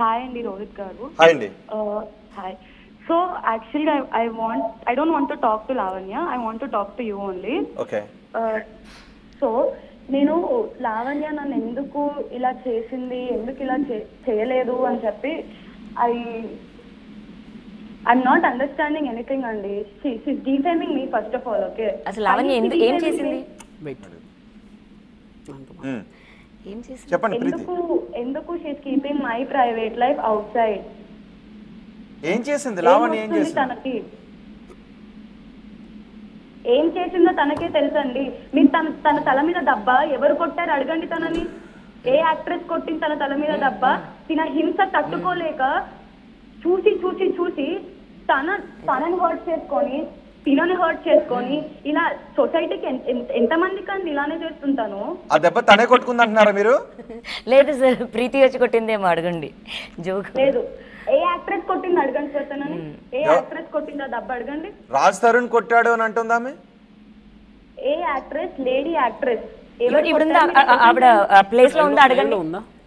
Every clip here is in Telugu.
హాయ్ అండి రోహిత్ గారు. హాయ్ అండి. Hi. So actually I don't want to talk to Lavanya. I want to talk to you only. Okay. So నేను లావణ్య నన్ను ఎందుకు ఇలా చేసింది, ఎందుకు ఇలా చేయలేదు అని చెప్పి I'm not understanding anything అండి. She's defaming me first of all. Okay. అసలు లావణ్య ఏం చేసింది? ఏం చేసింది చెప్పండి ప్రీతి. ఎందుకు she's keeping my private life outside? ఏం చేసింది లావణ్య? ఏం చేసింది తనకి? ఏం చేసిందో తనకే తెలుసండి. మీరు తన తల మీద దెబ్బ ఎవరు కొట్టారు అడగండి తనని. ఏ యాక్ట్రెస్ కొట్టింది తన తల మీద దెబ్బ? తిన హింస తట్టుకోలేక చూసి చూసి చూసి తనని హర్ట్ చేసుకొని తినని హర్ట్ చేసుకొని ఇలా సొసైటీకి ఎంతమందికి అండి ఇలానే చేస్తుంటాను. ఆ దెబ్బ తనే కొట్టుకుంది అంటున్నారా మీరు? లేదు సార్, ప్రీతి వచ్చి కొట్టిందేమో అడగండి. జోక్ లేదు. ఏ యాక్ట్రెస్ కొట్టింది అడగండి సార్ తనని. ఏ యాక్ట్రెస్ కొట్టిందా దెబ్బ అడగండి. రాజ్ తరుణ్ కొట్టాడు అని అంటుందా ఆమె? ఏ యాక్ట్రెస్, లేడీ యాక్ట్రెస్ ఇప్పుడుందా ఆవిడ ప్లేస్ లో ఉందా అడగండి.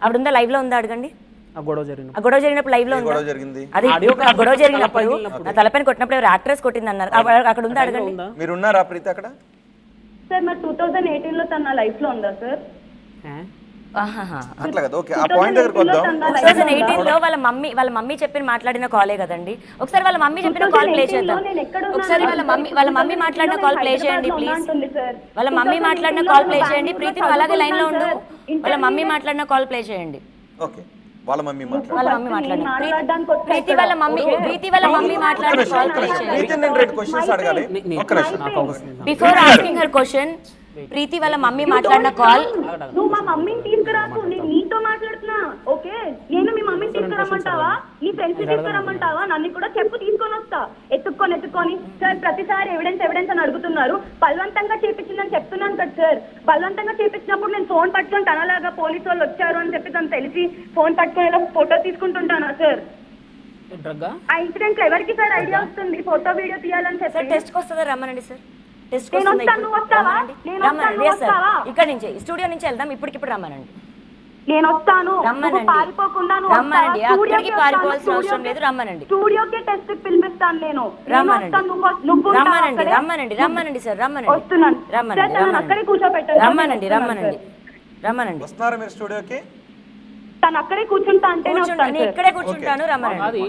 ఆవిడ లైవ్ లో ఉందా అడగండి. ఆ గొడవ జరిగినప్పుడు లైవ్ లో గొడవ జరిగింది. అది గొడవ జరిగినప్పుడు తలపైన కొట్టినప్పుడు ఎవరు యాక్ట్రెస్ కొట్టింది అన్నారు. అక్కడ ఉందా అడగండి. మీరు ఉన్నారా ప్రీతి అక్కడ? సార్ మరి 2018 లో తన లైఫ్ లో ఉందా సార్? అట్లా కదా. ఓకే, ఆ పాయింట్ దగ్గరికి వద్దాం. 2018 లో వాళ్ళ మమ్మీ చెప్పిన మాట్లాడిన కాలే కదండి. ఒకసారి వాళ్ళ మమ్మీ చెప్పిన కాల్ ప్లే చేద్దాం. ఒకసారి వాళ్ళ మమ్మీ మాట్లాడిన కాల్ ప్లే చేయండి ప్లీజ్. వాళ్ళ మమ్మీ మాట్లాడిన కాల్ ప్లే చేయండి. ప్రీతి నువ్వు అలాగే లైన్ లో ఉండు. వాళ్ళ మమ్మీ మాట్లాడిన కాల్ ప్లే చేయండి. ఓకే, వాళ్ళ మమ్మీ మాట్లాడు. ప్రీతి వాళ్ళ మమ్మీ మాట్లాడిన కాల్ ప్లే చేయండి. నేను 2 క్వశ్చన్స్ అడగాలి. ఒక్క నిమిషం. బిఫోర్ ఆస్కింగ్ హర్ క్వశ్చన్, ప్రీతి వాళ్ళ మమ్మీ మాట్లాడిన కాల్. నువ్వు మా మమ్మీని తీసుకురాకు, నేను నీతో మాట్లాడుతున్నా. ఓకే, నేను మీ మమ్మీని తీసుకురమ్మంటావా, నీ ఫ్రెండ్స్ తీసుకురమ్మంటావా? నన్ను కూడా చెప్పు, తీసుకొని వస్తా. ఎత్తుక్కొని సార్ ప్రతిసారి ఎవిడెన్స్ అని అడుగుతున్నారు. బలవంతంగా చేపించిందని చెప్తున్నాను కదా సార్. బలవంతంగా చేపించినప్పుడు నేను ఫోన్ పట్టుకొని తనలాగా పోలీసు వాళ్ళు వచ్చారు అని చెప్పి తను తెలిసి ఫోన్ పట్టుకొని ఇలా ఫోటో తీసుకుంటుంటానా సార్? ఆ ఇన్సిడెంట్ ఎవరికి సార్ ఐడియా వస్తుంది ఫోటో వీడియో తీయాలని చెప్పి? టెస్ట్ వస్తుందా రమ్మనండి సార్. ఇక్కడ నుంచి స్టూడియో నుంచి వెళ్దాం. ఇప్పటికిప్పుడు రమ్మనండి. నేను వస్తాను. రమ్మనండి. అక్కడికి పారిపోవాల్సిన అవసరం లేదు. రమ్మనండి. స్టూడియోకి టెస్ట్ పిలిపిస్తాను నేను. రమ్మనండి సార్. అక్కడే కూర్చోబెట్టాను. రమ్మనండి. వస్తున్నారా మీరు స్టూడియోకి? తను అక్కడే కూర్చుంటా అంటే ఇక్కడే కూర్చుంటాను. రమ్మనండి.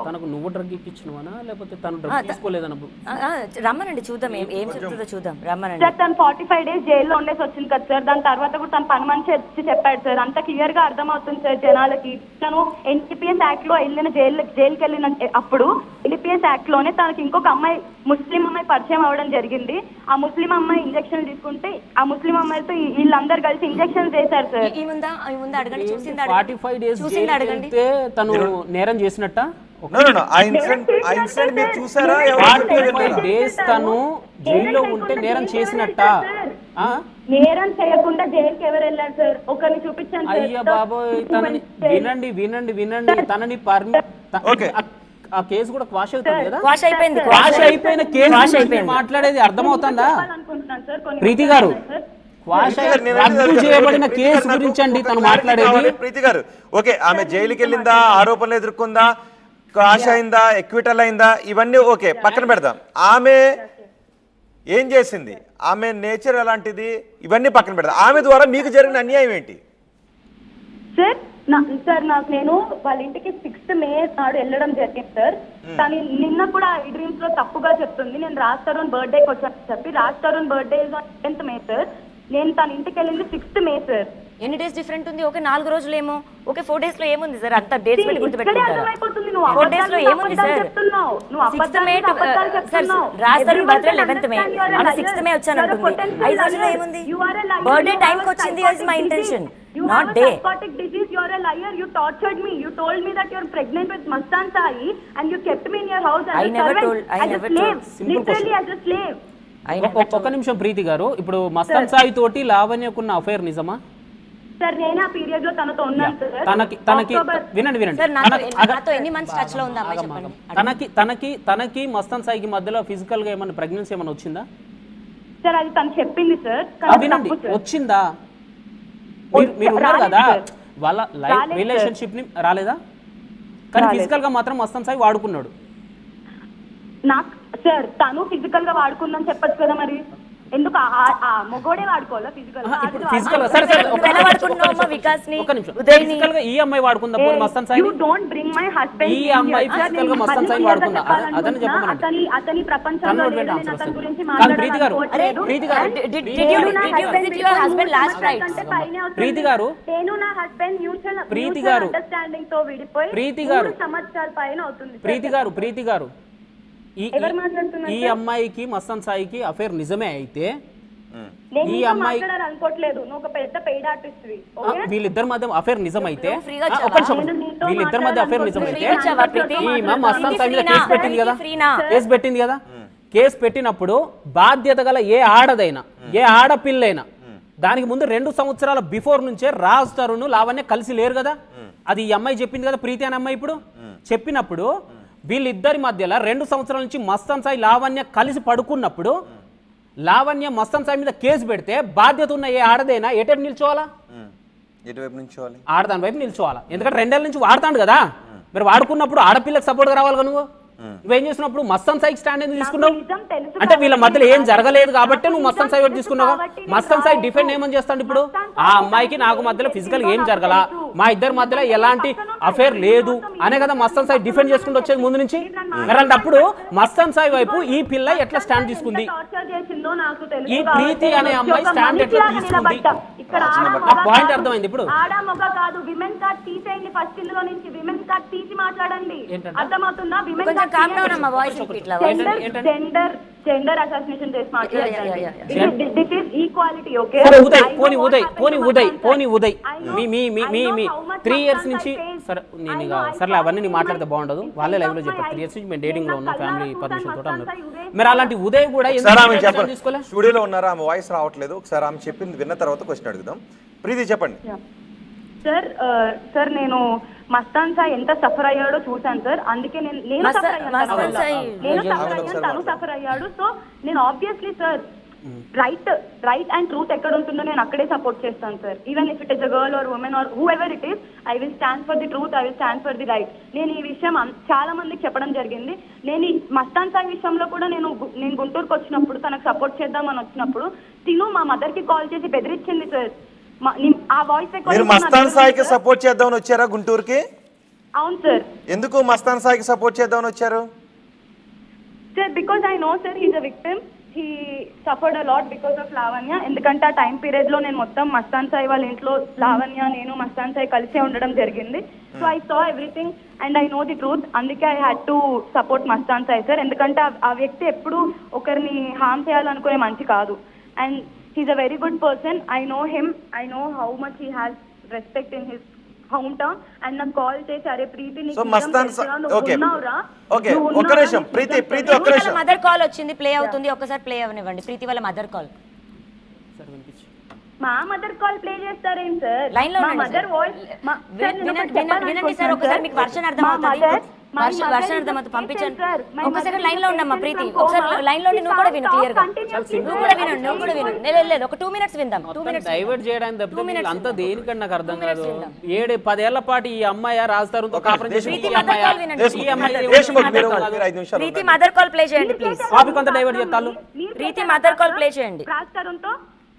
తనకు నువ్వు డ్రగ్ ఇప్పించినవనా లేకపోతే తను డ్రగ్ తీసుకోలేదన్నప్పుడు? రమ్మనండి, చూద్దాం ఏం చెప్తుందో చూద్దాం. రమ్మనండి. సార్ తను 45 days జైల్లో ఉండేసి వచ్చింది కదా సార్. దాని తర్వాత కూడా తను పని మనిషి వచ్చి చెప్పాడు సార్. అంత క్లియర్ గా అర్థమవుతుంది సార్ జనాలకి. తను NPS యాక్ట్ లో వెళ్ళిన జైలుకి వెళ్ళిన అప్పుడు NPS యాక్ట్ లోనే తనకి ఇంకొక అమ్మాయి, ముస్లిం అమ్మాయి పరిచయం అవ్వడం జరిగింది. ఆ ముస్లిం అమ్మాయి ఇంజక్షన్ తీసుకుంటే ఆ ముస్లిం అమ్మాయితో వీళ్ళందరూ కలిసి ఇంజక్షన్ చేశారు సార్. ఈ ముందా అడగండి. 45 days జైలుకి తను నేరం చేసినట్ట? 45 days తను జైల్లో ఉంటే నేరం చేసినట్ట? నేరం చేయకుండా జైలుకి ఎవరు వెళ్ళారు సార్? ఒకరిని చూపించండి. అయ్యా బాబోయ్, తనని వినండి. తనని ఆ కేసు కూడా క్వాష్ అవుతుంది కదా. క్వాష్ అయిపోయిన కేసు మాట్లాడేది అర్థమవుతుందా ప్రీతి గారు? రద్దు చేయబడిన కేసు గురించి అండి తను మాట్లాడేది. ప్రీతి గారు, ఓకే, ఆమె జైలుకి వెళ్ళిందా, ఆరోపణలు ఎదుర్కొందా, క్వాష్ అయిందా, ఎక్విటల్ అయిందా, ఇవన్నీ ఓకే పక్కన పెడదాం. ఆమె ఏం చేసింది, ఆమె నేచర్ ఎలాంటిది, ఇవన్నీ పక్కన పెడదాం. ఆమె ద్వారా మీకు జరిగిన అన్యాయం ఏంటి? సార్ నాకు నేను వాళ్ళ ఇంటికి 6th May నాడు వెళ్ళడం జరిగింది సార్. తను నిన్న కూడా ఈ డ్రీమ్స్ లో తప్పుగా చెప్తుంది. నేను రాజ్ తరుణ్ బర్త్డేకి వచ్చాను చెప్పి, Raj Tarun birthday 10th May sir. నేను తన ఇంటికి వెళ్ళింది 6th May సార్. ఎన్ని డేస్ డిఫరెంట్ ఉంది? ఓకే 4 రోజులేమో. ఓకే 4 days లో ఏముంది సార్? అంత డేట్స్ పెట్టి గుర్తుపెట్టుకుంటారా? 4 days లో ఏముంది sir? 6th May sir, Raj Tarun birthday 11th May, ఆమె 6th May వచ్చానంటుంది. 5 రోజుల్లో ఏముంది? బర్త్డే టైంకి వచ్చింది. Is my intention, not day. Psychotic disease. You are a liar. You tortured me. You told me that you are pregnant with Mastan Sai and you kept me in your house as a servant. Literally as a slave. ఒక్క నిమిషం ప్రీతి గారు, ఇప్పుడు మస్తాన్ సాయి తోటి లావణ్యకున్న అఫైర్ నిజమా? సార్ నేను ఆ పీరియడ్ లో తనతో ఉన్నాను సార్. తనకి వినండి. తనకి మస్తాన్ సాయికి మధ్యలో ఫిజికల్ గా ఏమైనా ప్రెగ్నెన్సీ ఏమైనా వచ్చిందా సార్? అది తను చెప్పింది సార్. వినండి, వచ్చిందా? మీరు ఉన్నారు కదా, వాళ్ళ లైఫ్ రిలేషన్షిప్ ని రాలేదా? కానీ ఫిజికల్ గా మాత్రం మస్తాన్ సాయి వాడుకున్నాడు. నాకు సార్ తను ఫిజికల్ గా వాడుకుందని చెప్పొచ్చు కదా, మరి ఎందుకు ఆ మొగోడే వాడుకోవాలా ఫిజికల్ గా? ఇప్పుడు ఫిజికల్ గా సరే ఫిజికల్ గా ఈ అమ్మాయి వాడుకుందా పోనీ Mastan Sai? You don't bring my husband. ఈ అమ్మాయి ఫిజికల్ గా మస్తాన్ సాయి వాడుకుందా? అదని చెప్పమనండి. అతని ప్రపంచంలో లేదని అతని గురించి ప్రీతి గారు, ప్రీతి గారు, ప్రీతి గారు, నేను నా హస్బెండ్ మ్యూచువల్ ప్రీతి గారు, అండర్స్టాండింగ్ తో విడిపోయి ప్రీతి గారు, 3 సంవత్సరాల పైన అవుతుంది. ప్రీతి గారు ఈ అమ్మాయికి మస్తాన్ సాయికి అఫేర్ నిజమే అయితే ఈ అమ్మాయి అనుకోవట్లేదు, నువ్వు ఒక పెద్ద పెయిడ్ ఆర్టిస్ట్. వీళ్ళిద్దరి మధ్య అఫేర్ నిజమైతే వీళ్ళిద్దరి మధ్య అఫేర్ నిజమైతే ఈమె మస్తాన్ సాయి మీద కేసు పెట్టింది కదా, కేసు పెట్టినప్పుడు బాధ్యత గల ఏ ఆడదైనా ఏ ఆడపిల్లైనా దానికి ముందు 2 సంవత్సరాల బిఫోర్ నుంచే రాజ్ తరుణ్ లావణ్య కలిసి లేరు కదా. అది ఈ అమ్మాయి చెప్పింది కదా, ప్రీతి అనే అమ్మాయి. ఇప్పుడు చెప్పినప్పుడు వీళ్ళిద్దరి మధ్యలో 2 సంవత్సరాల నుంచి మస్తాన్ సాయి లావణ్య కలిసి పడుకున్నప్పుడు లావణ్య మస్తాన్ సాయి మీద కేసు పెడితే బాధ్యత ఉన్న ఏ ఆడదైనా ఎటు నిల్చోవాలా? ఆడదాని వైపు నిల్చోవాలా. ఎందుకంటే 2 ఏళ్ళ నుంచి వాడతాడు కదా, మరి వాడుకున్నప్పుడు ఆడపిల్లకి సపోర్ట్గా రావాలి నువ్వు. నువ్వేం చేసినప్పుడు మస్తాన్ సాయికి స్టాండ్ ఎందుకు తీసుకున్నావు? అంటే వీళ్ళ మధ్యలో ఏం జరగలేదు కాబట్టి నువ్వు మస్తాన్ సాయి వైపు తీసుకున్నావు. మస్తాన్ సాయి డిఫెండ్ ఏమని చేస్తాడు ఇప్పుడు? ఆ అమ్మాయికి నాకు మధ్యలో ఫిజికల్ ఏం జరగలా, మా ఇద్దరి మధ్యలో ఎలాంటి అఫేర్ లేదు అనే కదా మస్తాన్ సాయి డిఫెండ్ చేసుకుంటూ వచ్చేది ముందు నుంచి. అలాంటప్పుడు మస్తాన్ సాయి వైపు ఈ పిల్ల ఎట్లా స్టాండ్ తీసుకుంది? ఈ ప్రీతి అనే అమ్మాయి స్టాండ్ ఎట్లా తీసుకుంది? ఆ పాయింట్ అర్థమైంది. ఇప్పుడు విమెన్ కార్డ్ తీసేయండి, ఫస్ట్ ఇందులో నుంచి విమెన్ కార్డ్ తీసి మాట్లాడండి. అర్థమవుతుందా? విమెన్ జెండర్ అసాసినేషన్ చేసి మాట్లాడండి. This is equality. ఓకే పోనీ ఉదయ్ మీ 3 years నుంచి సరే అవన్నీ నీ మాట్లాడితే బాగుండదు. వాళ్ళే లైవ్ లో చెప్పారు 3 years నుంచి మేము డేటింగ్ లో ఉన్నాం, ఫ్యామిలీ పర్మిషన్ తోటి అన్నారు. మరి అలాంటి ఉదయ్ కూడా తీసుకోలే. స్టూడియోలో ఉన్నారా, ఆమె వాయిస్ రావట్లేదు. ఒకసారి ఆమె చెప్పింది విన్న తర్వాత క్వశ్చన్ అడుగుదాం. ప్రీతి చెప్పండి. సార్ నేను మస్తాన్ సాయి ఎంత సఫర్ అయ్యాడో చూసాను సార్, అందుకే నేను సఫర్ అయ్యాను, తను సఫర్ అయ్యాడు. సో నేను obviously sir right and truth ఎక్కడ ఉంటుందో నేను అక్కడే సపోర్ట్ చేస్తాను sir. Even if it is a girl or women or whoever it is, I will stand for the truth, I will stand for the right. నేను ఈ విషయం చాలా మందికి చెప్పడం జరిగింది. నేను మస్తాన్ సాయి విషయంలో కూడా నేను గుంటూరుకు వచ్చినప్పుడు తనకు సపోర్ట్ చేద్దామని వచ్చినప్పుడు తిను మా మదర్ కి కాల్ చేసి బెదిరించింది సార్. ఆ వాయిస్ మస్తాన్ సాయికి సపోర్ట్ చేద్దామని వచ్చారా గుంటూరుకి? అవును సార్. ఎందుకు మస్తాన్ సాయికి సపోర్ట్ చేద్దామని వచ్చారు? Sir because I know sir he's a victim. He suffered a lot because of Lavanya. ఎందుకంటే ఆ టైం పీరియడ్ లో నేను మొత్తం మస్తాన్ సాయి వాళ్ళ ఇంట్లో లావణ్య నేను మస్తాన్ సాయి కలిసే ఉండడం జరిగింది. So I saw everything and I know the truth. అందుకే I had to support Mastan Sai sir. ఎందుకంటే ఆ వ్యక్తి ఎప్పుడు ఒకరిని హార్మ్ చేయాలనుకునే మనిషి కాదు. And he's a very good person. I know him. I know how much he has respect in his hometown. And na call chesi are Preeti ni. So Mastan okay ఒక్క నిమిషం ప్రీతి ఒక్క నిమిషం. మదర్ కాల్ వచ్చింది, ప్లే అవుతుంది, ఒక్కసారి ప్లే అవనివ్వండి. ప్రీతి వాళ్ళ మదర్ కాల్. సర్ వినిపించు. మా మదర్ కాల్ ప్లే చేస్తారేం సార్? లైన్ లో మా మదర్ వాయిస్ వినండి సార్, ఒకసారి మీకు వర్షన్ అర్థమవుతుంది. వర్షన్ అర్థమవుతుంది, పంపించండి. ఒక్కసారి లైన్ లో ఉండమ్మా ప్రీతి, ఒకసారి లైన్ లో నువ్వు కూడా విను క్లియర్ గా. నువ్వు కూడా విను. లేదు ఒక 2 minutes విందాం. 2 minutes డైవర్ట్ చేయడానికి తప్పితే అంతా దేనికంటే నాకు అర్థం కాదు. 7-10 ఏళ్ల పాటు ఈ అమ్మాయి రాజధానితో కాపురం చేసి ప్రీతి మదర్ కాల్ ప్లే చేయండి ప్లీజ్. టాపిక్ అంతా డైవర్ట్ చేస్తాను. ప్రీతి మదర్ కాల్ ప్లే చేయండి.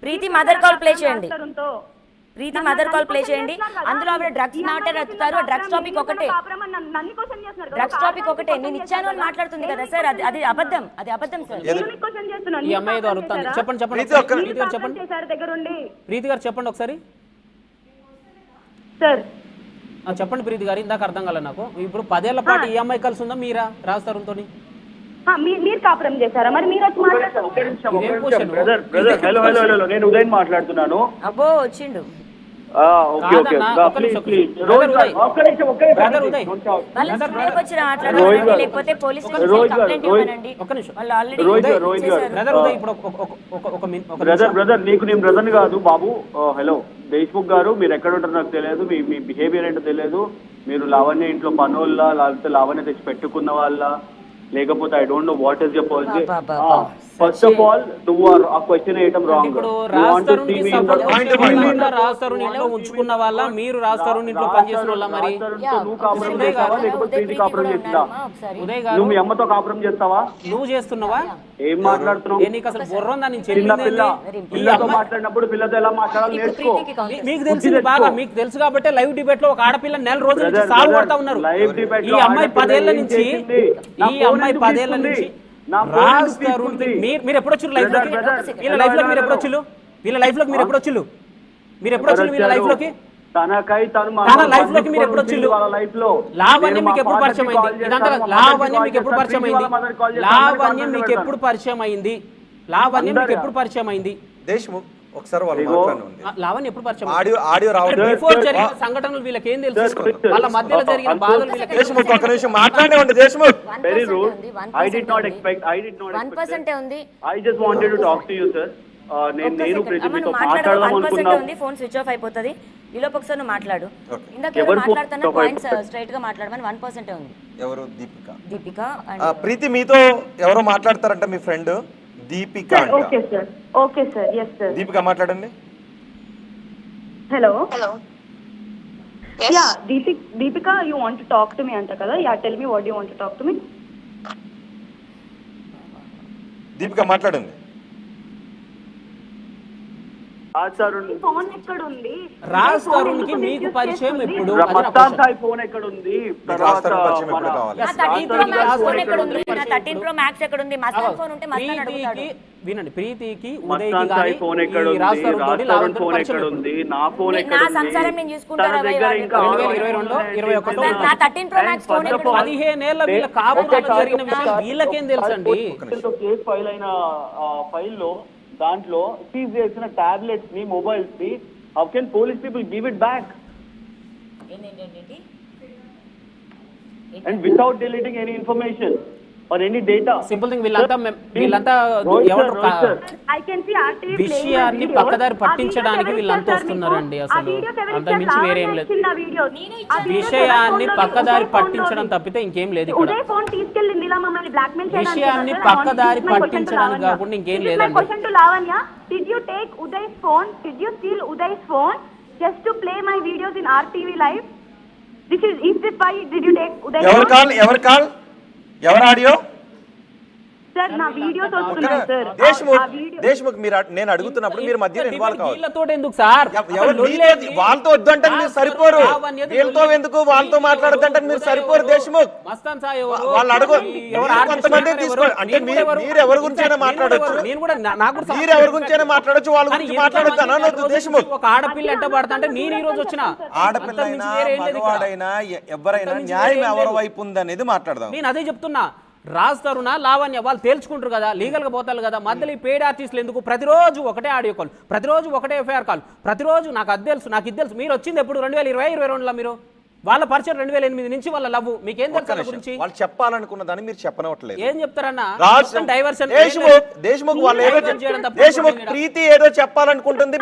ప్రీతి మదర్ కాల్ ప్లే చేయండి. ప్రీతి మదర్ కాల్ ప్లే చేయండి. అందులో ఆవిడ డ్రగ్స్ మ్యాటర్ ఎత్తుతారు. డ్రగ్స్ టాపిక్ ఒకటే, డ్రగ్స్ టాపిక్ ఒకటే. నేను ఇచ్చాను అని మాట్లాడుతుంది కదా సార్, అది అబద్ధం, అది అబద్ధం సార్. ఈ అమ్మాయి ఏదో అడుగుతాను. చెప్పండి ప్రీతి గారు చెప్పండి ఒకసారి సార్. చెప్పండి ప్రీతి గారు, ఇందాక అర్థం కాలే నాకు. ఇప్పుడు 10 ఏళ్ల పాటు ఈ అమ్మాయి కలిసి ఉందా మీరా రాజధానితో? మీరు కాపురం చేశారా? మరి మీరు వచ్చి మాట్లాడతారు. హలో నేను ఉదయ్ మాట్లాడుతున్నాను. అబ్బో వచ్చిండు. లేకపోతే పోలీస్ కంప్లైంట్ ఇవ్వనండి. బ్రదర్ నీకు నేను బ్రదర్ కాదు బాబు. హలో దేశ్ముఖ్ గారు, మీరు ఎక్కడ ఉంటారో నాకు తెలియదు, మీ బిహేవియర్ ఏంటో తెలియదు. మీరు లావణ్య ఇంట్లో పనోళ్ళ లేకపోతే లావణ్య తెచ్చి పెట్టుకున్న వాళ్ళ లేకపోతే I don't know what is your policy. అబ్బబ్బబ్బా. ఫస్ట్ ఆఫ్ ఆల్ నువ్వు ఆ క్వశ్చన్ వేయటం రాంగ్. ఇప్పుడు రాజ్ తరుణ్ కి సపోర్ట్ చేసే వాళ్ళ రాజ్ తరుణ్ ఇంట్లో ఉంచుకున్న వాళ్ళ మీరు రాజ్ తరుణ్ ఇంట్లో పనిచేసిన వాళ్ళ మరి నువ్వు కాపురం చేస్తావా లేకపోతే ప్రీతి కాపురం చేస్తుందా? ఉదయ్ గారు నువ్వు మీ అమ్మతో కాపురం చేస్తావా? నువ్వు చేస్తున్నావా? ఏం మాట్లాడుతున్నావు? ఏ నీకు అసలు బుర్ర ఉందా? నేను చిన్న చెప్పింది పిల్ల ఏంది? ఈ పిల్లతో అమ్మాయి మాట్లాడినప్పుడు పిల్లతో ఎలా మాట్లాడాలి నేర్చుకో. మీకు తెలిసింది బాగా, మీకు తెలుసు కాబట్టి లైవ్ డిబేట్ లో ఒక ఆడపిల్ల నెల రోజుల నుంచి సాగు కొడతా ఉన్నారు. లైవ్ డిబేట్ ఈ అమ్మాయి 10 ఏళ్ల నుంచి రాజ్ తరుణ్ మీరు ఎప్పుడు వచ్చారు లైఫ్ లోకి? వీళ్ళ లైఫ్ లోకి మీరు ఎప్పుడు వచ్చారు? వీళ్ళ లైఫ్ లోకి మీరు ఎప్పుడు వచ్చారు? మీరు ఎప్పుడు వచ్చారు వీళ్ళ లైఫ్ లోకి? తన లైఫ్ లోకి మీరు ఎప్పుడు వచ్చారు? లావణ్యం మీకు ఎప్పుడు పరిచయం అయింది? ఇదంతా లావణ్యం మీకు ఎప్పుడు పరిచయం అయింది? లావణ్యం మీకు ఎప్పుడు పరిచయం అయింది? లావణ్యం మీకు ఎప్పుడు పరిచయం అయింది? దేశ్ముఖ్ ఒకసారి వాళ్ళు మాట్లాడండి. లావణ్యం ఎప్పుడు పరిచయం? ఆడియో రావడం బిఫోర్ జరిగిన సంఘటనలు వీళ్ళకి ఏం తెలుసు? వాళ్ళ మధ్యలో జరిగిన బాధలు వీళ్ళకి దేశ్ముఖ్ ఒక్క నిమిషం మాట్లాడేవండి. Deshmukh Very rude. I did not expect. 1% ఉంది. I just wanted to talk to you, sir. నేను ప్రీతితో మాట్లాడదాం 1% అనుకున్నా. ఉంది. ఫోన్ స్విచ్ ఆఫ్ అయిపోతుంది. ఈలోపు ఒకసారి నువ్వు మాట్లాడు. ఇందాక ఎవరు ఎవరు మాట్లాడుతున్నా phone పాయింట్స్ స్ట్రైట్ గా మాట్లాడమని 1% ఉంది. ఎవరు? దీపిక. దీపిక ప్రీతి మీతో ఎవరో మాట్లాడతారంట, మీ ఫ్రెండ్ దీపిక అంట. Okay sir, okay sir, yes sir. Deepika మాట్లాడండి. Hello. Hello. Yeah, Deepika, you want to talk to me అంట కదా? Yeah, tell me what you want to talk to me. Deepika మాట్లాడండి. ఫోన్ ఎక్కడ ఉంది? రాజ్ తరుణ్ కి మీకు పరిచయం ఎప్పుడు? మస్తాన్ సాయి ఫోన్ ఎక్కడ ఉంది? రాజ్ తరుణ్ పరిచయం ఎప్పుడు కావాలి? నా 13 Pro Max ఫోన్ ఎక్కడ ఉంది? నా 13 Pro Max ఎక్కడ ఉంది? మస్తాన్ ఫోన్ ఉంటే మస్తాన్ అడుగుతాడు. ప్రీతికి వినండి, ప్రీతికి ఉదయ్కి మస్తాన్ సాయి గాని ఫోన్ ఎక్కడ ఈ రాజ్ ఉంది? తరుణ్ తోటి రాజ్ లావణ్య తరుణ్ తోటి ఫోన్ పరిచయం ఎక్కడ ఎప్పుడు? ఉంది? నా ఫోన్ నా ఎక్కడ ఉంది? సంసారం నేను చూసుకుంటారా? తన దగ్గర ఇంకా 2022 21 నా 13 Pro Max ఫోన్ ఎక్కడ ఉంది? 15 ఏళ్ల వీళ్ళ కాపురాలు జరిగిన విషయం వీళ్ళకేం తెలుసండి? కేసు ఫైల్ అయిన ఫైల్లో దాంట్లో సీజ్ చేసిన టాబ్లెట్స్ ని, మొబైల్స్ ని, how can police people give it back and without deleting any information or any data? Simple thing, వీళ్ళంతా ఎవరు I can see RTV విషయాన్ని పక్కదారి పట్టించడానికి వీళ్ళంతా వస్తున్నారండి. అసలు అంత మించి వేరే ఏం లేదు. విషయాన్ని పక్కదారి పట్టించడం తప్పితే ఇంకేం లేదు ఇక్కడ. ఉదయ్ ఫోన్ తీసుకెళ్ళింది ఇలా మమ్మల్ని బ్లాక్మెయిల్ చేయడానికి. విషయాన్ని పక్కదారి పట్టించడానికి కాకుండా ఇంకేం లేదండి. Question to Lavanya, did you take Uday's phone? Did you steal Uday's phone just to play my videos in RTV live? Is this why did you take Uday's ఎవరు phone? కాల్ ఎవరు ఆడియో? సార్, నా వీడియోస్ వస్తున్నాయి సార్. దేశ్ముఖ్ మీరు నేను అడుగుతున్నప్పుడు మీరు మధ్యలో ఇన్వాల్వ్ కావాలి. వీళ్ళతో ఎందుకు సార్? వాళ్ళతో వద్దంటే మీరు సరిపోరు. వీళ్ళతో ఎందుకు? వాళ్ళతో మాట్లాడద్దంటే మీరు సరిపోరు. దేశ్ముఖ్ మస్తాన్ సాయి వాళ్ళు అడుగు. కొంతమంది తీసుకోండి. అంటే మీరు ఎవరి గురించైనా మాట్లాడొచ్చు. నేను కూడా నాకు మీరు ఎవరి గురించైనా మాట్లాడొచ్చు. వాళ్ళ గురించి మాట్లాడొద్దు అనొద్దు. దేశ్ముఖ్ ఒక ఆడపిల్ల ఎంట పడతా అంటే నేను ఈ రోజు వచ్చిన ఆడపిల్లైనా మగవాడైనా ఎవరైనా న్యాయం ఎవరి వైపు ఉందనేది మాట్లాడదాం. నేను అదే చెప్తున్నా. రాజ్ తరుణ, లావణ్య వాళ్ళు తేల్చుకుంటారు కదా, లీగల్ గా పోతారు కదా. మధ్యలో ఈ పేడ్ ఆర్టిస్టులు ఎందుకు? ప్రతిరోజు ఒకటే ఆడియో కాల్, ప్రతిరోజు ఒకటే ఎఫ్ఐఆర్ కాల్, ప్రతిరోజు నాకు అది తెలుసు, నాకు ఇది తెలుసు. మీరు వచ్చింది ఎప్పుడు? 2020-22లో. మీరు వాళ్ళ పరిచయం 2008 నుంచి వాళ్ళ లవ్. మీకేం తెలుసు గురించి? వాళ్ళు చెప్పాలనుకున్న దాన్ని మీరు చెప్పనవట్లేదు. ఏం చెప్తారన్న? దేశ్ముఖ్ వాళ్ళు ఏదో దేశ్ముఖ్ ప్రీతి ఏదో చెప్పాలనుకుంటుంది.